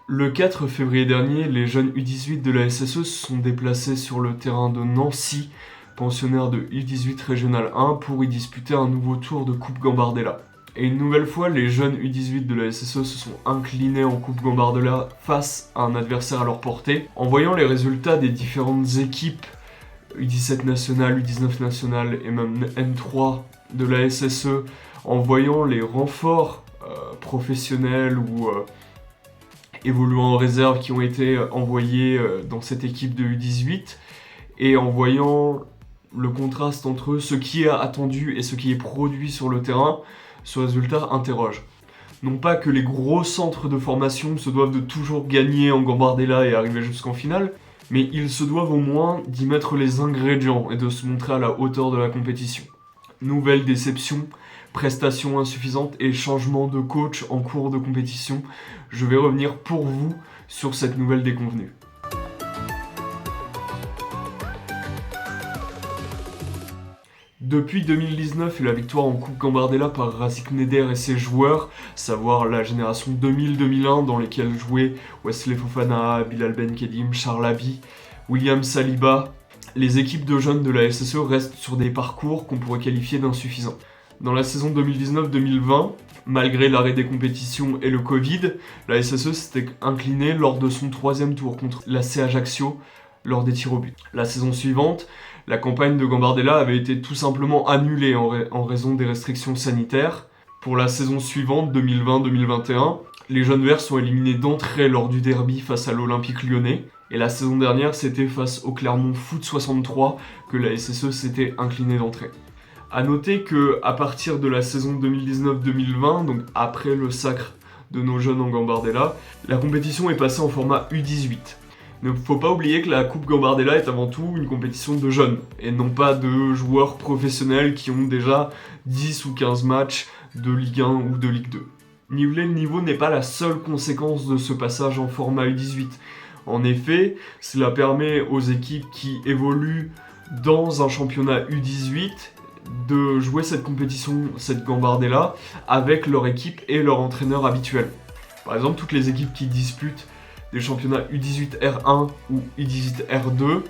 Le 4 février dernier, les jeunes U18 de la SSE se sont déplacés sur le terrain de Nancy, pensionnaire de U18 Régional 1, pour y disputer un nouveau tour de Coupe Gambardella. Et une nouvelle fois, les jeunes U18 de la SSE se sont inclinés en Coupe Gambardella face à un adversaire à leur portée. En voyant les résultats des différentes équipes U17 nationale, U19 nationale et même N3 de la SSE, en voyant les renforts professionnels ou évoluant en réserve qui ont été envoyés dans cette équipe de U18, et en voyant le contraste entre ce qui est attendu et ce qui est produit sur le terrain, ce résultat interroge. Non pas que les gros centres de formation se doivent de toujours gagner en Gambardella et arriver jusqu'en finale, mais ils se doivent au moins d'y mettre les ingrédients et de se montrer à la hauteur de la compétition. Nouvelle déception, prestations insuffisantes et changement de coach en cours de compétition, je vais revenir pour vous sur cette nouvelle déconvenue. Depuis 2019 et la victoire en Coupe Gambardella par Razik Neder et ses joueurs, savoir la génération 2000-2001 dans lesquels jouaient Wesley Fofana, Bilal Ben Kedim, Charles Abi, William Saliba, les équipes de jeunes de la SSE restent sur des parcours qu'on pourrait qualifier d'insuffisants. Dans la saison 2019-2020, malgré l'arrêt des compétitions et le Covid, la SSE s'était inclinée lors de son 3e tour contre l'AC Ajaccio lors des tirs au but. La saison suivante, la campagne de Gambardella avait été tout simplement annulée en raison des restrictions sanitaires. Pour la saison suivante, 2020-2021, les jeunes verts sont éliminés d'entrée lors du derby face à l'Olympique lyonnais. Et la saison dernière, c'était face au Clermont Foot 63 que la SSE s'était inclinée d'entrée. A noter qu'à partir de la saison 2019-2020, donc après le sacre de nos jeunes en Gambardella, la compétition est passée en format U18. Il ne faut pas oublier que la Coupe Gambardella est avant tout une compétition de jeunes, et non pas de joueurs professionnels qui ont déjà 10 ou 15 matchs de Ligue 1 ou de Ligue 2. Niveler le niveau n'est pas la seule conséquence de ce passage en format U18. En effet, cela permet aux équipes qui évoluent dans un championnat U18 de jouer cette compétition, cette Gambardella, avec leur équipe et leur entraîneur habituel. Par exemple, toutes les équipes qui disputent des championnats U18 R1 ou U18 R2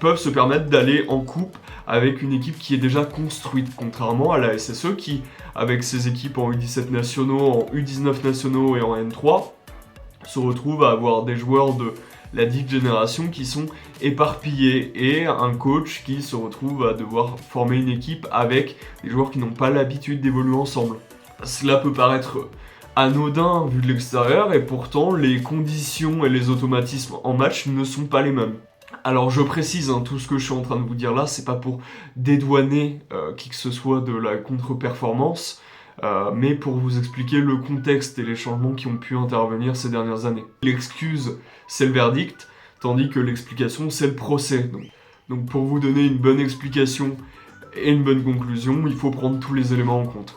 peuvent se permettre d'aller en coupe avec une équipe qui est déjà construite, contrairement à la SSE qui, avec ses équipes en U17 nationaux, en U19 nationaux et en N3, se retrouve à avoir des joueurs de la dite génération qui sont éparpillés et un coach qui se retrouve à devoir former une équipe avec des joueurs qui n'ont pas l'habitude d'évoluer ensemble. Cela peut paraître anodin vu de l'extérieur et pourtant les conditions et les automatismes en match ne sont pas les mêmes. Alors je précise, tout ce que je suis en train de vous dire là, c'est pas pour dédouaner qui que ce soit de la contre-performance, mais pour vous expliquer le contexte et les changements qui ont pu intervenir ces dernières années. L'excuse, c'est le verdict, tandis que l'explication, c'est le procès. Donc pour vous donner une bonne explication et une bonne conclusion, il faut prendre tous les éléments en compte.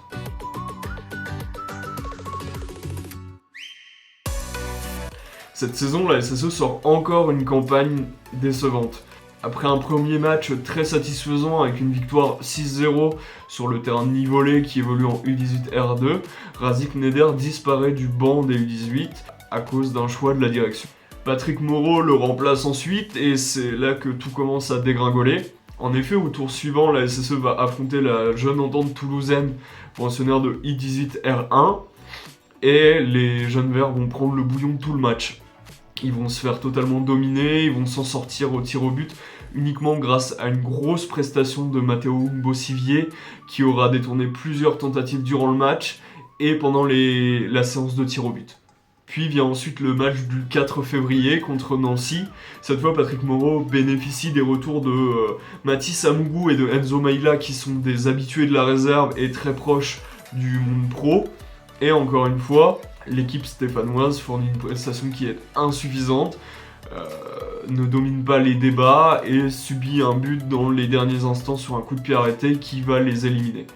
Cette saison, la SSE sort encore une campagne décevante. Après un premier match très satisfaisant avec une victoire 6-0 sur le terrain de Nivolé qui évolue en U18 R2, Razik Neder disparaît du banc des U18 à cause d'un choix de la direction. Patrick Moreau le remplace ensuite et c'est là que tout commence à dégringoler. En effet, au tour suivant, la SSE va affronter la jeune entente toulousaine, pensionnaire de U18 R1, et les jeunes verts vont prendre le bouillon de tout le match. Ils vont se faire totalement dominer, ils vont s'en sortir au tir au but uniquement grâce à une grosse prestation de Matteo Bossivier qui aura détourné plusieurs tentatives durant le match et pendant la séance de tir au but. Puis vient ensuite le match du 4 février contre Nancy. Cette fois, Patrick Moreau bénéficie des retours de Mathis Amougou et de Enzo Maïla qui sont des habitués de la réserve et très proches du monde pro. Et encore une fois, l'équipe stéphanoise fournit une prestation qui est insuffisante, ne domine pas les débats et subit un but dans les derniers instants sur un coup de pied arrêté qui va les éliminer.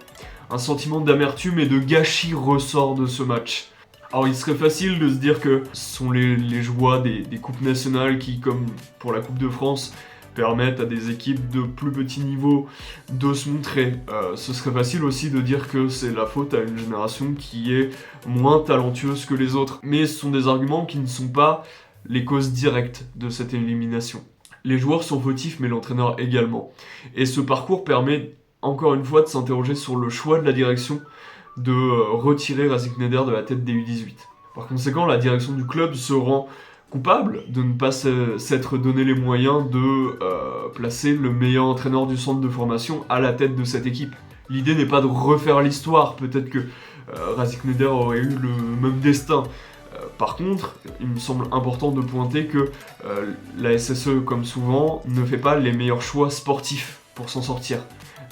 Un sentiment d'amertume et de gâchis ressort de ce match. Alors il serait facile de se dire que ce sont les joies des coupes nationales qui, comme pour la Coupe de France, permettent à des équipes de plus petit niveau de se montrer. Ce serait facile aussi de dire que c'est la faute à une génération qui est moins talentueuse que les autres, mais ce sont des arguments qui ne sont pas les causes directes de cette élimination. Les joueurs sont fautifs, mais l'entraîneur également. Et ce parcours permet encore une fois de s'interroger sur le choix de la direction de retirer Racing Neder de la tête des U18. Par conséquent, la direction du club se rend coupable de ne pas s'être donné les moyens de placer le meilleur entraîneur du centre de formation à la tête de cette équipe. L'idée n'est pas de refaire l'histoire, peut-être que Racing Neder aurait eu le même destin. Par contre, il me semble important de pointer que la SSE, comme souvent, ne fait pas les meilleurs choix sportifs pour s'en sortir,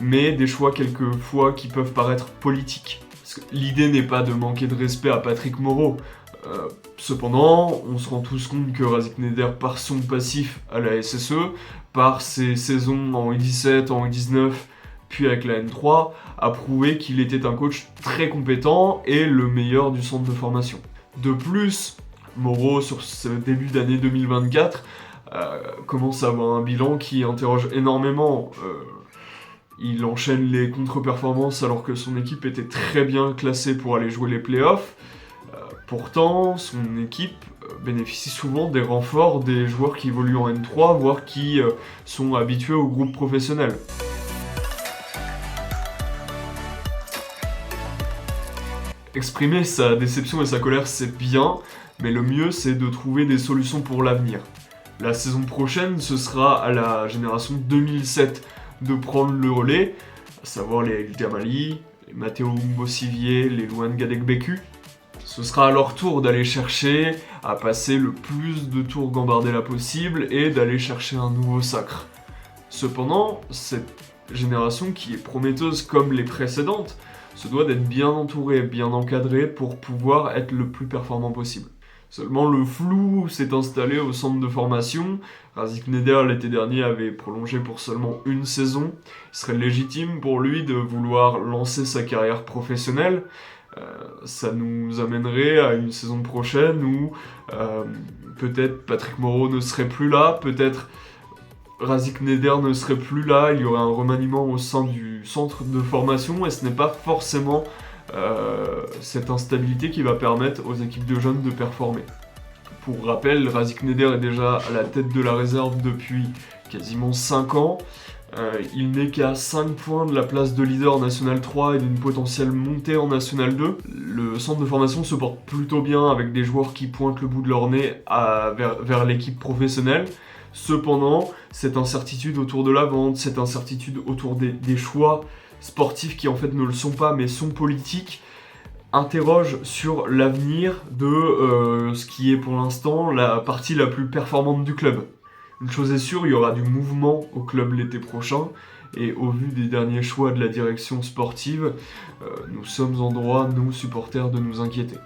mais des choix quelquefois qui peuvent paraître politiques. Parce que l'idée n'est pas de manquer de respect à Patrick Moreau. Cependant, on se rend tous compte que Racing Neder, par son passif à la SSE, par ses saisons en U17, en U19, puis avec la N3, a prouvé qu'il était un coach très compétent et le meilleur du centre de formation. De plus, Moreau, sur ce début d'année 2024, commence à avoir un bilan qui interroge énormément. Il enchaîne les contre-performances alors que son équipe était très bien classée pour aller jouer les playoffs. Pourtant, son équipe bénéficie souvent des renforts des joueurs qui évoluent en N3, voire qui sont habitués au groupe professionnel. Exprimer sa déception et sa colère, c'est bien, mais le mieux, c'est de trouver des solutions pour l'avenir. La saison prochaine, ce sera à la génération 2007 de prendre le relais, à savoir les El Gamali, les Matteo Bossivier, les Louane Gadek-Beku. Ce sera à leur tour d'aller chercher à passer le plus de tours Gambardella possible et d'aller chercher un nouveau sacre. Cependant, cette génération qui est prometteuse comme les précédentes se doit d'être bien entourée, bien encadrée pour pouvoir être le plus performant possible. Seulement le flou s'est installé au centre de formation. Racing Neder l'été dernier avait prolongé pour seulement une saison. Il serait légitime pour lui de vouloir lancer sa carrière professionnelle. Ça nous amènerait à une saison prochaine où peut-être Patrick Moreau ne serait plus là, peut-être Racing Neder ne serait plus là, il y aurait un remaniement au sein du centre de formation et ce n'est pas forcément cette instabilité qui va permettre aux équipes de jeunes de performer. Pour rappel, Racing Neder est déjà à la tête de la réserve depuis quasiment 5 ans. Il n'est qu'à 5 points de la place de leader en National 3 et d'une potentielle montée en National 2. Le centre de formation se porte plutôt bien avec des joueurs qui pointent le bout de leur nez vers l'équipe professionnelle. Cependant, cette incertitude autour de la vente, cette incertitude autour des choix sportifs qui en fait ne le sont pas mais sont politiques, interroge sur l'avenir de ce qui est pour l'instant la partie la plus performante du club. Une chose est sûre, il y aura du mouvement au club l'été prochain, et au vu des derniers choix de la direction sportive, nous sommes en droit, nous supporters, de nous inquiéter.